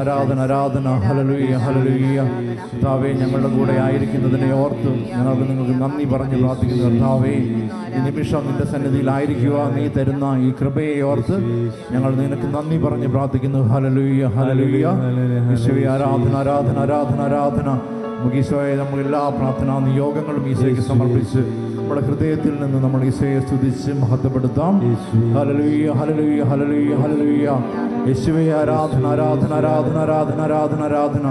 ആരാധന ആരാധന. ഹല്ലേലൂയ ഹല്ലേലൂയ. കർത്താവേ, ഞങ്ങളുടെ കൂടെ ആയിരിക്കുന്നതിനെ ഓർത്ത് നിങ്ങൾക്ക് നന്ദി പറഞ്ഞ് പ്രാർത്ഥിക്കുന്നു. കർത്താവേ, ഈ നിമിഷം നിന്റെ സന്നിധിയിലായിരിക്കുക നീ തരുന്ന ഈ കൃപയെ ഓർത്ത് ഞങ്ങൾ നിനക്ക് നന്ദി പറഞ്ഞ് പ്രാർത്ഥിക്കുന്നു. ഹല്ലേലൂയ ഹല്ലേലൂയ. യേശുവേ, ആരാധന ആരാധന ആരാധന ആരാധന. നമുക്ക് ഈശോയെ നമ്മളെല്ലാ പ്രാർത്ഥനാ നിയോഗങ്ങളും ഈശോയ്ക്ക് സമർപ്പിച്ച് നമ്മുടെ ഹൃദയത്തിൽ നിന്ന് നമ്മൾ ഈശോയെ സ്തുതിച്ച് മഹത്വപ്പെടുത്താം. ഹല്ലേലൂയ ഹല്ലേലൂയ ഹല്ലേലൂയ ഹല്ലേലൂയ. യേശുവേ, ആരാധന ആരാധന ആരാധന ആരാധന ആരാധന ആരാധന.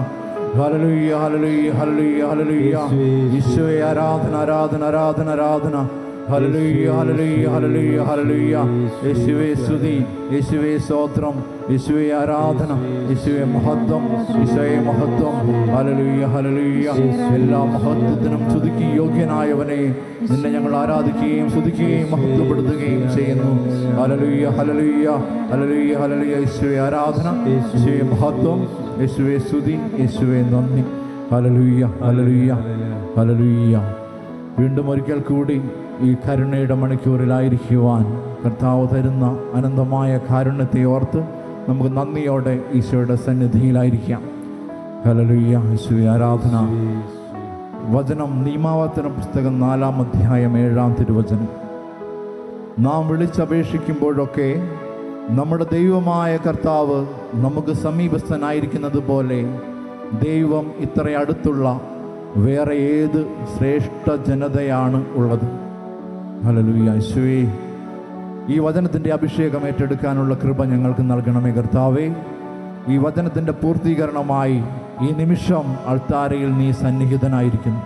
ഹല്ലേലൂയ ഹല്ലേലൂയ ഹല്ലേലൂയ ഹല്ലേലൂയ. യേശുവേ, ആരാധന ആരാധന ആരാധന ആരാധന. ഹല്ലേലൂയ ഹല്ലേലൂയ ഹല്ലേലൂയ ഹല്ലേലൂയ. യേശുവേ സ്തുതി, യേശുവേ സ്തോത്രം, യേശുവേ ആരാധന, യേശുവേ മഹത്വം, ഈശോയെ മഹത്വം. Hallelujah hallelujah. എല്ലാ മഹത്വത്തിനും സ്തുതിക്ക് യോഗ്യനായവനെ നിന്നെ ഞങ്ങൾ ആരാധിക്കുകയും സ്തുതിക്കുകയും മഹത്വപ്പെടുത്തുകയും ചെയ്യുന്നു. ഹല്ലേലൂയ ഹല്ലേലൂയ ഹല്ലേലൂയ ഹല്ലേലൂയ. യേശുവേ ആരാധന, യേശുവേ മഹത്വം, യേശുവേ സ്തുതി, യേശുവേ നന്ദി. ഹല്ലേലൂയ ഹല്ലേലൂയ ഹല്ലേലൂയ. വീണ്ടും ഒരിക്കൽ കൂടി ഈ കരുണയുടെ മണിക്കൂറിലായിരിക്കുവാൻ കർത്താവ് തരുന്ന അനന്തമായ കാരുണ്യത്തെ ഓർത്ത് നമുക്ക് നന്ദിയോടെ ഈശോയുടെ സന്നിധിയിലായിരിക്കാം. ഹല്ലേലൂയ. യേശുവേ ആരാധന. വചനം നിയമാവർത്തന പുസ്തകം 4-ാം അധ്യായം 7-ാം തിരുവചനം. നാം വിളിച്ചപേക്ഷിക്കുമ്പോഴൊക്കെ നമ്മുടെ ദൈവമായ കർത്താവ് നമുക്ക് സമീപസ്ഥനായിരിക്കുന്നത് പോലെ ദൈവം ഇത്ര അടുത്തുള്ള വേറെ ഏത് ശ്രേഷ്ഠ ജനതയാണ് ഉള്ളത്? ഹല്ലേലൂയ. യേശുവേ, ഈ വചനത്തിൻ്റെ അഭിഷേകം ഏറ്റെടുക്കാനുള്ള കൃപ ഞങ്ങൾക്ക് നൽകണമേ കർത്താവേ. ഈ വചനത്തിൻ്റെ പൂർത്തീകരണമായി ഈ നിമിഷം അൾത്താരയിൽ നീ സന്നിഹിതനായിരിക്കുന്നു.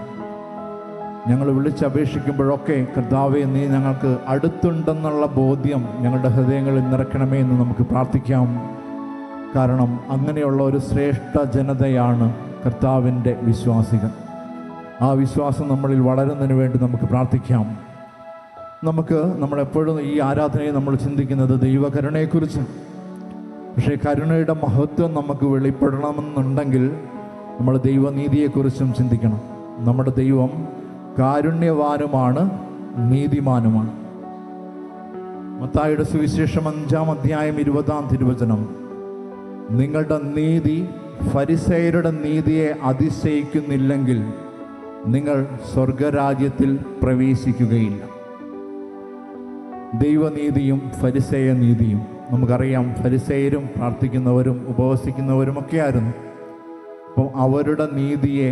ഞങ്ങൾ വിളിച്ചപേക്ഷിക്കുമ്പോഴൊക്കെ കർത്താവേ, നീ ഞങ്ങൾക്ക് അടുത്തുണ്ടെന്നുള്ള ബോധ്യം ഞങ്ങളുടെ ഹൃദയങ്ങളിൽ നിറയ്ക്കണമേ എന്ന് നമുക്ക് പ്രാർത്ഥിക്കാം. കാരണം അങ്ങനെയുള്ള ഒരു ശ്രേഷ്ഠ ജനതയാണ് കർത്താവിൻ്റെ വിശ്വാസികൾ. ആ വിശ്വാസം നമ്മളിൽ വളരുന്നതിന് വേണ്ടി നമുക്ക് പ്രാർത്ഥിക്കാം. നമ്മളെപ്പോഴും ഈ ആരാധനയെ നമ്മൾ ചിന്തിക്കുന്നത് ദൈവകരുണയെക്കുറിച്ച്. പക്ഷേ കരുണയുടെ മഹത്വം നമുക്ക് വെളിപ്പെടണമെന്നുണ്ടെങ്കിൽ നമ്മൾ ദൈവനീതിയെക്കുറിച്ചും ചിന്തിക്കണം. നമ്മുടെ ദൈവം കാരുണ്യവാനുമാണ്, നീതിമാനുമാണ്. മത്തായിയുടെ സുവിശേഷം 5-ാം അധ്യായം 20-ാം തിരുവചനം. നിങ്ങളുടെ നീതി ഫരിസേയരുടെ നീതിയെ അതിശയിക്കുന്നില്ലെങ്കിൽ നിങ്ങൾ സ്വർഗരാജ്യത്തിൽ പ്രവേശിക്കുകയില്ല. ദൈവനീതിയും ഫരിസേയ നീതിയും നമുക്കറിയാം. ഫരിസേയരും പ്രാർത്ഥിക്കുന്നവരും ഉപവസിക്കുന്നവരുമൊക്കെ ആയിരുന്നു. അപ്പം അവരുടെ നീതിയെ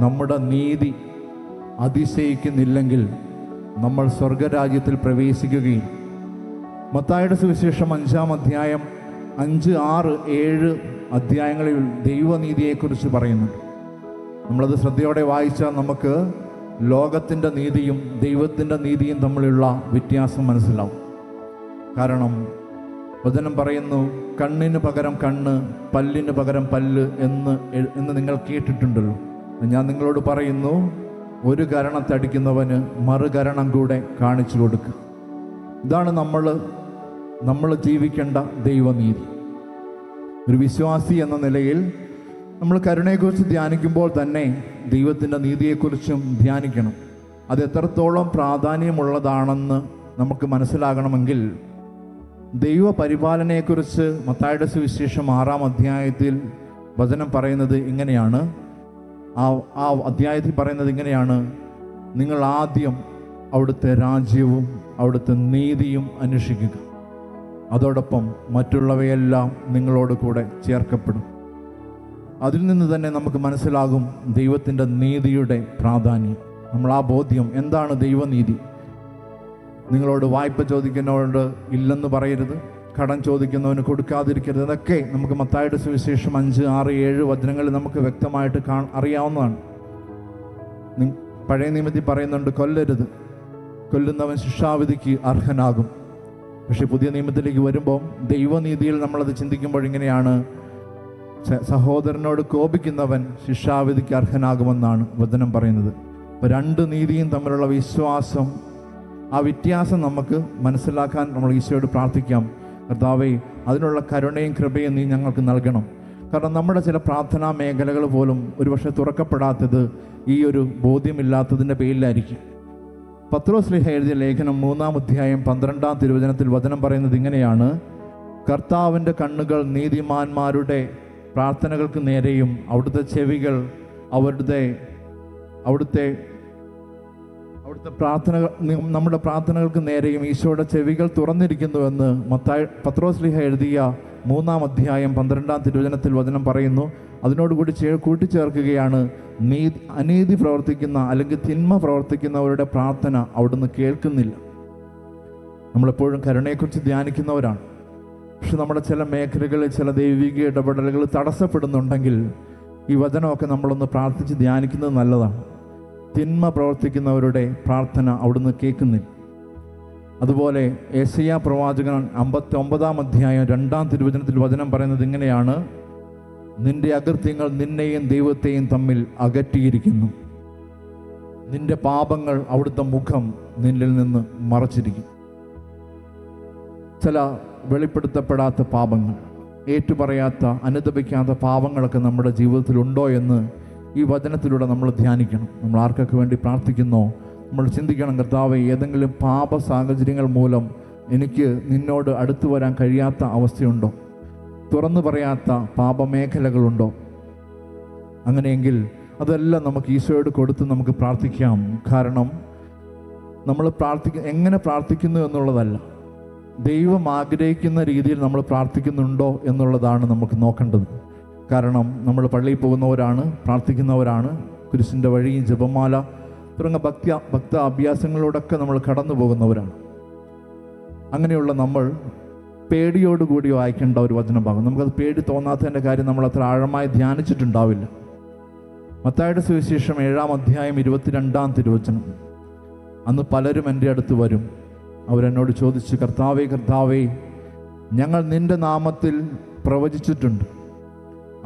നമ്മുടെ നീതി അതിശയിക്കുന്നില്ലെങ്കിൽ നമ്മൾ സ്വർഗരാജ്യത്തിൽ പ്രവേശിക്കുകയില്ല. മത്തായിയുടെ സുവിശേഷം 5-ാം അധ്യായം 5, 6, 7 അധ്യായങ്ങളിൽ ദൈവനീതിയെക്കുറിച്ച് പറയുന്നുണ്ട്. നമ്മളത് ശ്രദ്ധയോടെ വായിച്ചാൽ നമുക്ക് ലോകത്തിൻ്റെ നീതിയും ദൈവത്തിൻ്റെ നീതിയും തമ്മിലുള്ള വ്യത്യാസം മനസ്സിലാവും. കാരണം വചനം പറയുന്നു, കണ്ണിന് പകരം കണ്ണ്, പല്ലിന് പകരം പല്ല് എന്ന് നിങ്ങൾ കേട്ടിട്ടുണ്ടല്ലോ. ഞാൻ നിങ്ങളോട് പറയുന്നു, ഒരു കരണത്തടിക്കുന്നവന് മറുകരണം കൂടെ കാണിച്ചു കൊടുക്കുക. ഇതാണ് നമ്മൾ ജീവിക്കേണ്ട ദൈവനീതി. ഒരു വിശ്വാസി എന്ന നിലയിൽ നമ്മൾ കരുണയെക്കുറിച്ച് ധ്യാനിക്കുമ്പോൾ തന്നെ ദൈവത്തിൻ്റെ നീതിയെക്കുറിച്ചും ധ്യാനിക്കണം. അത് എത്രത്തോളം പ്രാധാന്യമുള്ളതാണെന്ന് നമുക്ക് മനസ്സിലാകണമെങ്കിൽ ദൈവപരിപാലനയെക്കുറിച്ച് മത്തായിയുടെ സുവിശേഷം 6-ാം അധ്യായത്തിൽ വചനം പറയുന്നത് ഇങ്ങനെയാണ്. ആ അധ്യായത്തിൽ പറയുന്നത് ഇങ്ങനെയാണ്: നിങ്ങൾ ആദ്യം അവിടുത്തെ രാജ്യവും അവിടുത്തെ നീതിയും അന്വേഷിക്കുക, അതോടൊപ്പം മറ്റുള്ളവയെല്ലാം നിങ്ങളോട് കൂടെ ചേർക്കപ്പെടും. അതിൽ നിന്ന് തന്നെ നമുക്ക് മനസ്സിലാകും ദൈവത്തിൻ്റെ നീതിയുടെ പ്രാധാന്യം. നമ്മൾ ആ ബോധ്യം, എന്താണ് ദൈവനീതി? നിങ്ങളോട് വായ്പ ചോദിക്കുന്നവരോട് ഇല്ലെന്ന് പറയരുത്, കടം ചോദിക്കുന്നവന് കൊടുക്കാതിരിക്കരുത്. ഇതൊക്കെ നമുക്ക് മത്തായിയുടെ സുവിശേഷം 5, 6, 7 വചനങ്ങളിൽ നമുക്ക് വ്യക്തമായിട്ട് അറിയാവുന്നതാണ്. പഴയ നിയമത്തിൽ പറയുന്നുണ്ട്, കൊല്ലരുത്, കൊല്ലുന്നവൻ ശിക്ഷാവിധിക്ക് അർഹനാകും. പക്ഷെ പുതിയ നിയമത്തിലേക്ക് വരുമ്പോൾ ദൈവനീതിയിൽ നമ്മളത് ചിന്തിക്കുമ്പോൾ ഇങ്ങനെയാണ്: സഹോദരനോട് കോപിക്കുന്നവൻ ശിക്ഷാവിധിക്ക് അർഹനാകുമെന്നാണ് വചനം പറയുന്നത്. അപ്പോൾ രണ്ട് നീതിയും തമ്മിലുള്ള വിശ്വാസം, ആ വ്യത്യാസം നമുക്ക് മനസ്സിലാക്കാൻ നമ്മൾ ഈശോയോട് പ്രാർത്ഥിക്കാം. കർത്താവേ, അതിനുള്ള കരുണയും കൃപയും നീ ഞങ്ങൾക്ക് നൽകണം. കാരണം നമ്മുടെ ചില പ്രാർത്ഥനാ മേഖലകൾ പോലും ഒരുപക്ഷെ തുറക്കപ്പെടാത്തത് ഈ ഒരു ബോധ്യമില്ലാത്തതിൻ്റെ പേരിലായിരിക്കും. പത്രോസ്ലീഹ എഴുതിയ ലേഖനം 3-ാം അധ്യായം 12-ാം തിരുവചനത്തിൽ വചനം പറയുന്നത് ഇങ്ങനെയാണ്: കർത്താവിൻ്റെ കണ്ണുകൾ നീതിമാന്മാരുടെ പ്രാർത്ഥനകൾക്ക് നേരെയും അവിടുത്തെ ചെവികൾ അവിടുത്തെ പ്രാർത്ഥനകൾ നമ്മുടെ പ്രാർത്ഥനകൾക്ക് നേരെയും ഈശോയുടെ ചെവികൾ തുറന്നിരിക്കുന്നുവെന്ന് പത്രോസ്ലീഹ എഴുതിയ 3-ാം അധ്യായം 12-ാം തിരുവചനത്തിൽ വചനം പറയുന്നു. അതിനോടുകൂടി കൂട്ടിച്ചേർക്കുകയാണ്, അനീതി പ്രവർത്തിക്കുന്ന അല്ലെങ്കിൽ തിന്മ പ്രവർത്തിക്കുന്നവരുടെ പ്രാർത്ഥന അവിടുന്ന് കേൾക്കുന്നില്ല. നമ്മളെപ്പോഴും കരുണയെക്കുറിച്ച് ധ്യാനിക്കുന്നവരാണ്. പക്ഷെ നമ്മുടെ ചില മേഖലകളിൽ ചില ദൈവിക ഇടപെടലുകൾ തടസ്സപ്പെടുന്നുണ്ടെങ്കിൽ ഈ വചനമൊക്കെ നമ്മളൊന്ന് പ്രാർത്ഥിച്ച് ധ്യാനിക്കുന്നത് നല്ലതാണ്. തിന്മ പ്രവർത്തിക്കുന്നവരുടെ പ്രാർത്ഥന അവിടുന്ന് കേൾക്കുന്നില്ല. അതുപോലെ യെശയ്യാ പ്രവാചകൻ 59-ാം അധ്യായം 2-ാം തിരുവചനത്തിൽ വചനം പറയുന്നത് ഇങ്ങനെയാണ്: നിന്റെ അകൃത്യങ്ങൾ നിന്നെയും ദൈവത്തെയും തമ്മിൽ അകറ്റിയിരിക്കുന്നു. നിന്റെ പാപങ്ങൾ അവിടുത്തെ മുഖം നിന്നിൽ നിന്ന് മറച്ചിരിക്കും. ചില വെളിപ്പെടുത്തപ്പെടാത്ത പാപങ്ങൾ, ഏറ്റുപറയാത്ത അനുതപിക്കാത്ത പാപങ്ങളൊക്കെ നമ്മുടെ ജീവിതത്തിലുണ്ടോ എന്ന് ഈ വചനത്തിലൂടെ നമ്മൾ ധ്യാനിക്കണം. നമ്മൾ ആർക്കൊക്കെ വേണ്ടി പ്രാർത്ഥിക്കുന്നോ നമ്മൾ ചിന്തിക്കണം, കർത്താവേ, ഏതെങ്കിലും പാപ സാഹചര്യങ്ങൾ മൂലം എനിക്ക് നിന്നോട് അടുത്തു വരാൻ കഴിയാത്ത അവസ്ഥയുണ്ടോ? തുറന്നു പറയാത്ത പാപമേഖലകളുണ്ടോ? അങ്ങനെയെങ്കിൽ അതെല്ലാം നമുക്ക് ഈശോയോട് കൊടുത്ത് നമുക്ക് പ്രാർത്ഥിക്കാം. കാരണം നമ്മൾ എങ്ങനെ പ്രാർത്ഥിക്കുന്നു എന്നുള്ളതല്ല, ദൈവം ആഗ്രഹിക്കുന്ന രീതിയിൽ നമ്മൾ പ്രാർത്ഥിക്കുന്നുണ്ടോ എന്നുള്ളതാണ് നമുക്ക് നോക്കേണ്ടത്. കാരണം നമ്മൾ പള്ളിയിൽ പോകുന്നവരാണ്, പ്രാർത്ഥിക്കുന്നവരാണ്, കുരിശിൻ്റെ വഴിയും ജപമാല തുടങ്ങിയ ഭക്ത അഭ്യാസങ്ങളോടൊക്കെ നമ്മൾ കടന്നു പോകുന്നവരാണ്. അങ്ങനെയുള്ള നമ്മൾ പേടിയോടുകൂടി വായിക്കേണ്ട ഒരു വചനഭാഗം. നമുക്കത് പേടി തോന്നാത്തതിൻ്റെ കാര്യം നമ്മൾ അത്ര ആഴമായി ധ്യാനിച്ചിട്ടുണ്ടാവില്ല. മത്തായിയുടെ സുവിശേഷം 7-ാം അധ്യായം 22-ാം തിരുവചനം. അന്ന് പലരും എൻ്റെ അടുത്ത് വരും. അവരെന്നോട് ചോദിച്ചു, കർത്താവേ, കർത്താവേ, ഞങ്ങൾ നിൻ്റെ നാമത്തിൽ പ്രവചിച്ചിട്ടുണ്ട്,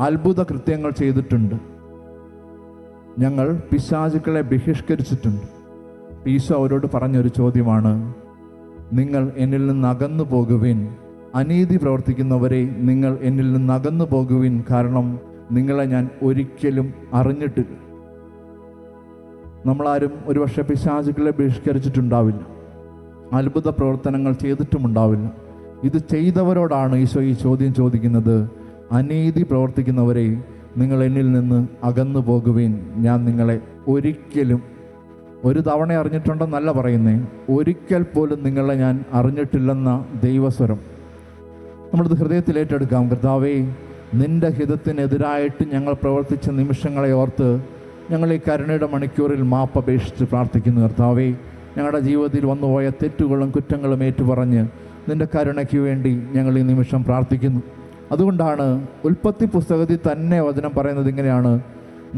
അത്ഭുത കൃത്യങ്ങൾ ചെയ്തിട്ടുണ്ട്, ഞങ്ങൾ പിശാചുക്കളെ ബഹിഷ്കരിച്ചിട്ടുണ്ട്. ഈശോ അവരോട് പറഞ്ഞൊരു ചോദ്യമാണ്, നിങ്ങൾ എന്നിൽ നിന്ന് അകന്നു പോകുവിൻ, അനീതി പ്രവർത്തിക്കുന്നവരെ നിങ്ങൾ എന്നിൽ നിന്ന് അകന്നു പോകുവിൻ, കാരണം നിങ്ങളെ ഞാൻ ഒരിക്കലും അറിഞ്ഞിട്ടില്ല. നമ്മളാരും ഒരുപക്ഷെ പിശാചുക്കളെ ബഹിഷ്കരിച്ചിട്ടുണ്ടാവില്ല, അത്ഭുത പ്രവർത്തനങ്ങൾ ചെയ്തിട്ടുമുണ്ടാവില്ല. ഇത് ചെയ്തവരോടാണ് ഈശോ ഈ ചോദ്യം ചോദിക്കുന്നത്. അനീതി പ്രവർത്തിക്കുന്നവരെ നിങ്ങൾ എന്നിൽ നിന്ന് അകന്നു പോകുവിൻ, ഞാൻ നിങ്ങളെ ഒരിക്കലും, ഒരു തവണ അറിഞ്ഞിട്ടുണ്ടെന്നല്ല പറയുന്നേ, ഒരിക്കൽ പോലും നിങ്ങളെ ഞാൻ അറിഞ്ഞിട്ടില്ലെന്ന ദൈവസ്വരം നമ്മളത് ഹൃദയത്തിൽ ഏറ്റെടുക്കാം. കർത്താവേ, നിൻ്റെ ഹിതത്തിനെതിരായിട്ട് ഞങ്ങൾ പ്രവർത്തിച്ച നിമിഷങ്ങളെ ഓർത്ത് ഞങ്ങൾ ഈ കരുണയുടെ മണിക്കൂറിൽ മാപ്പപേക്ഷിച്ച് പ്രാർത്ഥിക്കുന്നു. കർത്താവേ, ഞങ്ങളുടെ ജീവിതത്തിൽ വന്നുപോയ തെറ്റുകളും കുറ്റങ്ങളും ഏറ്റുപറഞ്ഞ് നിൻ്റെ കരുണയ്ക്ക് വേണ്ടി ഞങ്ങൾ ഈ നിമിഷം പ്രാർത്ഥിക്കുന്നു. അതുകൊണ്ടാണ് ഉൽപ്പത്തി പുസ്തകത്തിൽ തന്നെ വചനം പറയുന്നത് ഇങ്ങനെയാണ്: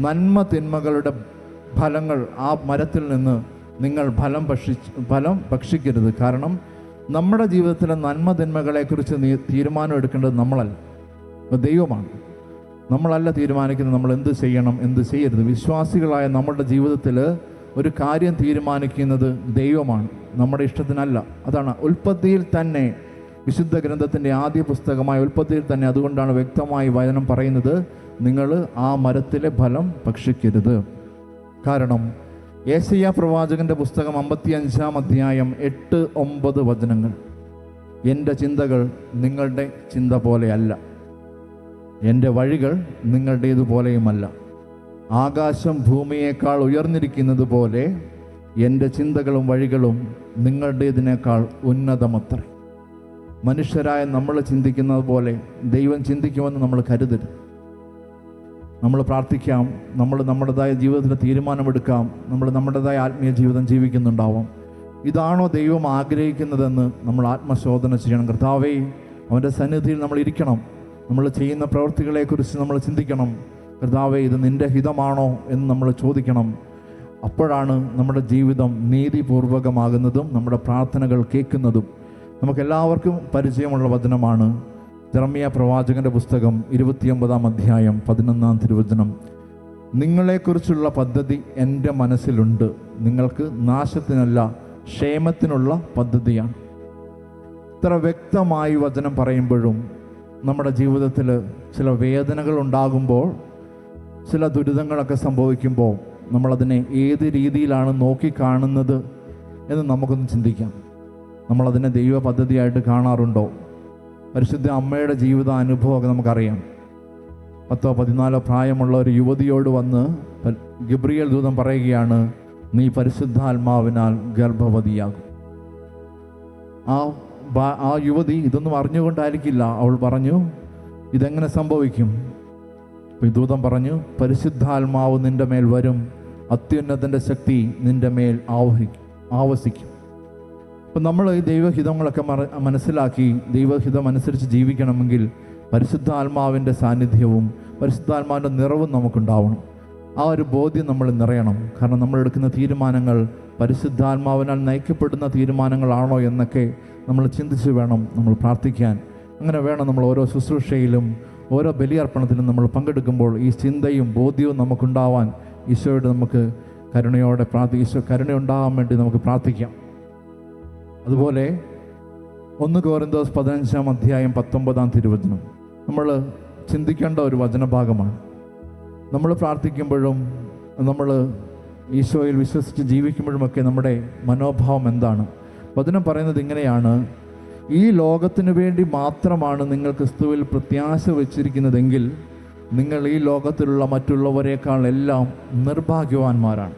നന്മ തിന്മകളുടെ ഫലങ്ങൾ ആ മരത്തിൽ നിന്ന് നിങ്ങൾ ഫലം ഭക്ഷിക്കരുത്. കാരണം നമ്മുടെ ജീവിതത്തിലെ നന്മ തിന്മകളെക്കുറിച്ച് തീരുമാനം എടുക്കേണ്ടത് നമ്മളല്ല, ദൈവമാണ്. നമ്മളല്ല തീരുമാനിക്കുന്നത് നമ്മൾ എന്ത് ചെയ്യണം, എന്ത് ചെയ്യരുത്. വിശ്വാസികളായ നമ്മുടെ ജീവിതത്തിൽ ഒരു കാര്യം തീരുമാനിക്കുന്നത് ദൈവമാണ്, നമ്മുടെ ഇഷ്ടത്തിനല്ല. അതാണ് ഉൽപ്പത്തിയിൽ തന്നെ, വിശുദ്ധ ഗ്രന്ഥത്തിൻ്റെ ആദ്യ പുസ്തകമായ ഉൽപ്പത്തിയിൽ തന്നെ അതുകൊണ്ടാണ് വ്യക്തമായി വചനം പറയുന്നത്, നിങ്ങൾ ആ മരത്തിലെ ഫലം ഭക്ഷിക്കരുത്. കാരണം യെശയ്യാ പ്രവാചകൻ്റെ പുസ്തകം 55-ാം അധ്യായം 8-9 വചനങ്ങൾ: എൻ്റെ ചിന്തകൾ നിങ്ങളുടെ ചിന്ത പോലെയല്ല, എൻ്റെ വഴികൾ നിങ്ങളുടേതുപോലെയുമല്ല. ആകാശം ഭൂമിയേക്കാൾ ഉയർന്നിരിക്കുന്നത് പോലെ എൻ്റെ ചിന്തകളും വഴികളും നിങ്ങളുടേതിനേക്കാൾ ഉന്നതമത്രേ. മനുഷ്യരായ നമ്മൾ ചിന്തിക്കുന്നത് പോലെ ദൈവം ചിന്തിക്കുമെന്ന് നമ്മൾ കരുതരുത്. നമ്മൾ പ്രാർത്ഥിക്കാം, നമ്മൾ നമ്മുടേതായ ജീവിതത്തിൽ തീരുമാനമെടുക്കാം, നമ്മൾ നമ്മുടേതായ ആത്മീയ ജീവിതം ജീവിക്കുന്നുണ്ടാവാം. ഇതാണോ ദൈവം ആഗ്രഹിക്കുന്നതെന്ന് നമ്മൾ ആത്മശോധന ചെയ്യണം. കർത്താവേ, അവൻ്റെ സന്നിധിയിൽ നമ്മൾ ഇരിക്കണം. നമ്മൾ ചെയ്യുന്ന പ്രവൃത്തികളെക്കുറിച്ച് നമ്മൾ ചിന്തിക്കണം. കർത്താവേ, ഇത് നിൻ്റെ ഹിതമാണോ എന്ന് നമ്മൾ ചോദിക്കണം. അപ്പോഴാണ് നമ്മുടെ ജീവിതം നീതിപൂർവകമാകുന്നതും നമ്മുടെ പ്രാർത്ഥനകൾ കേൾക്കുന്നതും. നമുക്കെല്ലാവർക്കും പരിചയമുള്ള വചനമാണ് ജെറമ്യാ പ്രവാചകൻ്റെ പുസ്തകം 29-ാം അധ്യായം 11-ാം തിരുവചനം: നിങ്ങളെക്കുറിച്ചുള്ള പദ്ധതി എൻ്റെ മനസ്സിലുണ്ട്, നിങ്ങൾക്ക് നാശത്തിനല്ല ക്ഷേമത്തിനുള്ള പദ്ധതിയാണ്. ഇത്ര വ്യക്തമായി വചനം പറയുമ്പോഴും നമ്മുടെ ജീവിതത്തിൽ ചില വേദനകൾ ഉണ്ടാകുമ്പോൾ, ചില ദുരിതങ്ങളൊക്കെ സംഭവിക്കുമ്പോൾ നമ്മളതിനെ ഏത് രീതിയിലാണ് നോക്കിക്കാണുന്നത് എന്ന് നമുക്കൊന്ന് ചിന്തിക്കാം. നമ്മളതിനെ ദൈവ പദ്ധതിയായിട്ട് കാണാറുണ്ടോ? പരിശുദ്ധ അമ്മയുടെ ജീവിത അനുഭവമൊക്കെ നമുക്കറിയാം. 10-14 പ്രായമുള്ള ഒരു യുവതിയോട് വന്ന് ഗബ്രിയേൽ ദൂതൻ പറയുകയാണ്, നീ പരിശുദ്ധാത്മാവിനാൽ ഗർഭവതിയാകും. ആ യുവതി ഇതൊന്നും അറിഞ്ഞുകൊണ്ടായിരിക്കില്ല. അവൾ പറഞ്ഞു, ഇതെങ്ങനെ സംഭവിക്കും? അപ്പോൾ ഈ ദൂതൻ പറഞ്ഞു, പരിശുദ്ധാത്മാവ് നിന്റെ മേൽ വരും, അത്യുന്നതൻ്റെ ശക്തി നിന്റെ മേൽ ആവസിക്കും. അപ്പം നമ്മൾ ഈ ദൈവഹിതങ്ങളൊക്കെ മനസ്സിലാക്കി ദൈവഹിതം അനുസരിച്ച് ജീവിക്കണമെങ്കിൽ പരിശുദ്ധാത്മാവിൻ്റെ സാന്നിധ്യവും പരിശുദ്ധാത്മാവിൻ്റെ നിറവും നമുക്കുണ്ടാവണം. ആ ഒരു ബോധ്യം നമ്മൾ നിറയണം. കാരണം നമ്മൾ എടുക്കുന്ന തീരുമാനങ്ങൾ പരിശുദ്ധാത്മാവിനാൽ നയിക്കപ്പെടുന്ന തീരുമാനങ്ങളാണോ എന്നൊക്കെ നമ്മൾ ചിന്തിച്ച് വേണം നമ്മൾ പ്രാർത്ഥിക്കാൻ. അങ്ങനെ വേണം നമ്മൾ ഓരോ ശുശ്രൂഷയിലും ഓരോ ബലിയർപ്പണത്തിലും നമ്മൾ പങ്കെടുക്കുമ്പോൾ ഈ ചിന്തയും ബോധ്യവും നമുക്കുണ്ടാവാൻ ഈശോയോട് നമുക്ക് കരുണയോടെ ഈശോ കരുണയുണ്ടാകാൻ വേണ്ടി നമുക്ക് പ്രാർത്ഥിക്കാം. അതുപോലെ 1 കൊരിന്തോസ് 15-19 നമ്മൾ ചിന്തിക്കേണ്ട ഒരു വചനഭാഗമാണ്. നമ്മൾ പ്രാർത്ഥിക്കുമ്പോഴും നമ്മൾ ഈശോയിൽ വിശ്വസിച്ച് ജീവിക്കുമ്പോഴുമൊക്കെ നമ്മുടെ മനോഭാവം എന്താണ്? വചനം പറയുന്നത് ഇങ്ങനെയാണ്, ഈ ലോകത്തിനു വേണ്ടി മാത്രമാണ് നിങ്ങൾ ക്രിസ്തുവിൽ പ്രത്യാശ വച്ചിരിക്കുന്നതെങ്കിൽ നിങ്ങൾ ഈ ലോകത്തിലുള്ള മറ്റുള്ളവരെക്കാൾ എല്ലാം നിർഭാഗ്യവാന്മാരാണ്.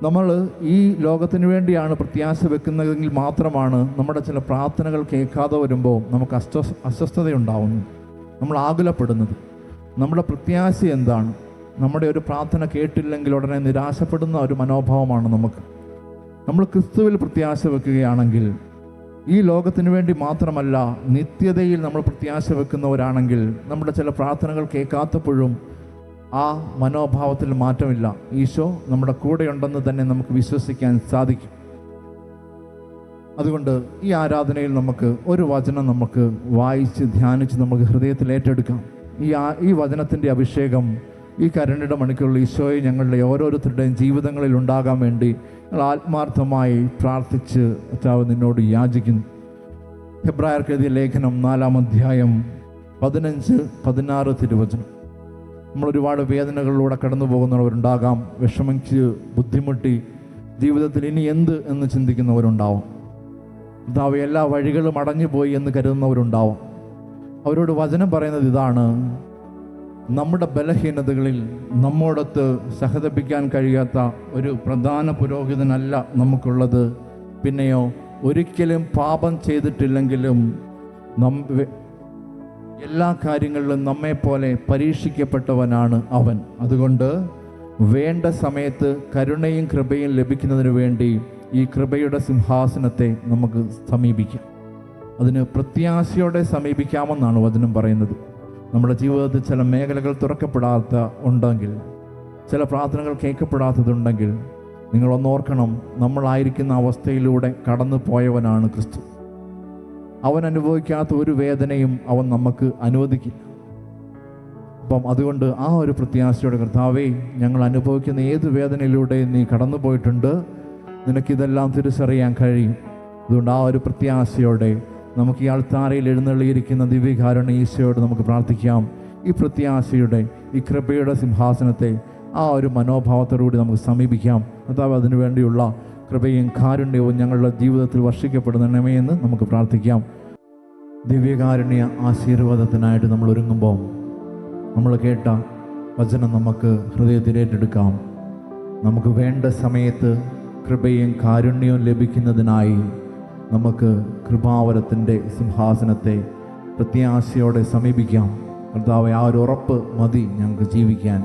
നമ്മൾ ഈ ലോകത്തിന് വേണ്ടിയാണ് പ്രത്യാശ വെക്കുന്നതെങ്കിൽ മാത്രമാണ് നമ്മുടെ ചില പ്രാർത്ഥനകൾ കേൾക്കാതെ വരുമ്പോൾ നമുക്ക് അസ്വസ്ഥതയുണ്ടാവുന്നത്, നമ്മൾ ആകുലപ്പെടുന്നത്. നമ്മുടെ പ്രത്യാശ എന്താണ്? നമ്മുടെ ഒരു പ്രാർത്ഥന കേട്ടില്ലെങ്കിൽ ഉടനെ നിരാശപ്പെടുന്ന ഒരു മനോഭാവമാണ് നമുക്ക്. നമ്മൾ ക്രിസ്തുവിൽ പ്രത്യാശ വെക്കുകയാണെങ്കിൽ, ഈ ലോകത്തിന് വേണ്ടി മാത്രമല്ല നിത്യതയിൽ നമ്മൾ പ്രത്യാശ വെക്കുന്നവരാണെങ്കിൽ നമ്മുടെ ചില പ്രാർത്ഥനകൾ കേൾക്കാത്തപ്പോഴും ആ മനോഭാവത്തിൽ മാറ്റമില്ല. ഈശോ നമ്മുടെ കൂടെയുണ്ടെന്ന് തന്നെ നമുക്ക് വിശ്വസിക്കാൻ സാധിക്കും. അതുകൊണ്ട് ഈ ആരാധനയിൽ നമുക്ക് ഒരു വചനം നമുക്ക് വായിച്ച് ധ്യാനിച്ച് നമുക്ക് ഹൃദയത്തിൽ ഏറ്റെടുക്കാം. ഈ വചനത്തിൻ്റെ അഭിഷേകം ഈ കരുണയുടെ മണിക്കൂറിൽ ഈശോയെ ഞങ്ങളുടെ ഓരോരുത്തരുടെയും ജീവിതങ്ങളിൽ ഉണ്ടാകാൻ വേണ്ടി ഞങ്ങൾ ആത്മാർത്ഥമായി പ്രാർത്ഥിച്ച് കർത്താവ് നിന്നോട് യാചിക്കുന്നു. ഹെബ്രായർക്ക് എഴുതിയ ലേഖനം 4-ാം അധ്യായം 15-16 തിരുവചനം. നമ്മൾ ഒരുപാട് വേദനകളിലൂടെ കടന്നു പോകുന്നവരുണ്ടാകാം. വിഷമിച്ച് ബുദ്ധിമുട്ടി ജീവിതത്തിൽ ഇനി എന്ത് എന്ന് ചിന്തിക്കുന്നവരുണ്ടാവും. കർത്താവ് എല്ലാ വഴികളും അടഞ്ഞുപോയി എന്ന് കരുതുന്നവരുണ്ടാവും. അവരോട് വചനം പറയുന്നത് ഇതാണ്, നമ്മുടെ ബലഹീനതകളിൽ നമ്മോടൊത്ത് സഹതപിക്കാൻ കഴിയാത്ത ഒരു പ്രധാന പുരോഹിതനല്ല നമുക്കുള്ളത്. പിന്നെയോ ഒരിക്കലും പാപം ചെയ്തിട്ടില്ലെങ്കിലും എല്ലാ കാര്യങ്ങളിലും നമ്മെപ്പോലെ പരീക്ഷിക്കപ്പെട്ടവനാണ് അവൻ. അതുകൊണ്ട് വേണ്ട സമയത്ത് കരുണയും കൃപയും ലഭിക്കുന്നതിന് വേണ്ടി ഈ കൃപയുടെ സിംഹാസനത്തെ നമുക്ക് സമീപിക്കാം. അതിന് പ്രത്യാശയോടെ സമീപിക്കാമെന്നാണ് വചനം പറയുന്നത്. നമ്മുടെ ജീവിതത്തിൽ ചില മേഖലകൾ തുറക്കപ്പെടാത്ത ഉണ്ടെങ്കിൽ, ചില പ്രാർത്ഥനകൾ കേൾക്കപ്പെടാത്തതുണ്ടെങ്കിൽ നിങ്ങളൊന്നോർക്കണം, നമ്മളായിരിക്കുന്ന അവസ്ഥയിലൂടെ കടന്നു പോയവനാണ് ക്രിസ്തു. അവൻ അനുഭവിക്കാത്ത ഒരു വേദനയും അവൻ നമുക്ക് അനുവദിക്കില്ല. അപ്പം അതുകൊണ്ട് ആ ഒരു പ്രത്യാശയോടെ, കർത്താവേ, ഞങ്ങൾ അനുഭവിക്കുന്ന ഏത് വേദനയിലൂടെയും നീ കടന്നു പോയിട്ടുണ്ട്, നിനക്കിതെല്ലാം തിരിച്ചറിയാൻ കഴിയും. അതുകൊണ്ട് ആ ഒരു പ്രത്യാശയോടെ നമുക്ക് ഈ അൾത്താരയിൽ എഴുന്നള്ളിയിരിക്കുന്ന ദിവ്യകാരുണ്യ ഈശോയോട് നമുക്ക് പ്രാർത്ഥിക്കാം. ഈ പ്രത്യാശയുടെ ഈ കൃപയുടെ സിംഹാസനത്തെ ആ ഒരു മനോഭാവത്തോടുകൂടി നമുക്ക് സമീപിക്കാം. കർത്താവ് അതിനു വേണ്ടിയുള്ള കൃപയും കാരുണ്യവും ഞങ്ങളുടെ ജീവിതത്തിൽ വർഷിക്കപ്പെടുന്നണമേ എന്ന് നമുക്ക് പ്രാർത്ഥിക്കാം. ദിവ്യകാരുണ്യ ആശീർവാദത്തിനായിട്ട് നമ്മൾ ഒരുങ്ങുമ്പോൾ നമ്മൾ കേട്ട വചനം നമുക്ക് ഹൃദയത്തിൽ ഏറ്റെടുക്കാം. നമുക്ക് വേണ്ട സമയത്ത് കൃപയും കാരുണ്യവും ലഭിക്കുന്നതിനായി നമുക്ക് കൃപാവരത്തിൻ്റെ സിംഹാസനത്തെ പ്രത്യാശയോടെ സമീപിക്കാം. കർത്താവേ, ആ ഒരു ഉറപ്പ് മതി ഞങ്ങൾക്ക് ജീവിക്കാൻ.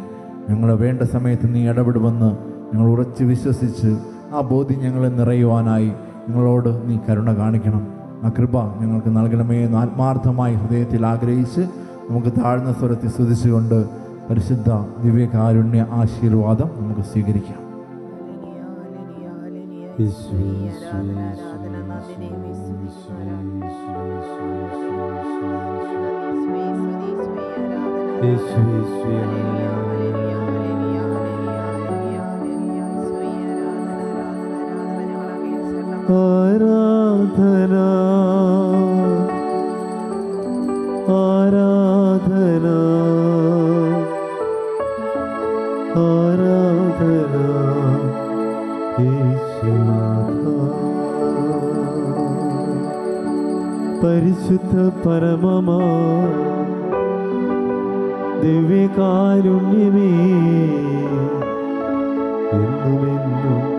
ഞങ്ങളെ വേണ്ട സമയത്ത് നീ ഇടപെടുമെന്ന് ഞങ്ങൾ ഉറച്ച് വിശ്വസിച്ച് ആ ബോധ്യം ഞങ്ങളെ നിറയുവാനായി ഞങ്ങളോട് നീ കരുണ കാണിക്കണം. ആ കൃപ ഞങ്ങൾക്ക് നൽകണമേ എന്ന് ആത്മാർത്ഥമായി ഹൃദയത്തിൽ ആഗ്രഹിച്ച് നമുക്ക് താഴ്ന്ന സ്വരത്തിൽ സ്തുതിച്ചുകൊണ്ട് പരിശുദ്ധ ദിവ്യകാരുണ്യ ആശീർവാദം നമുക്ക് സ്വീകരിക്കാം. ആരാധന ആരാധന ആരാധന യേശുനാഥ. പരിശുദ്ധ പരമമാ ദിവ്യകാരുണ്യമേ എന്നുമെന്നും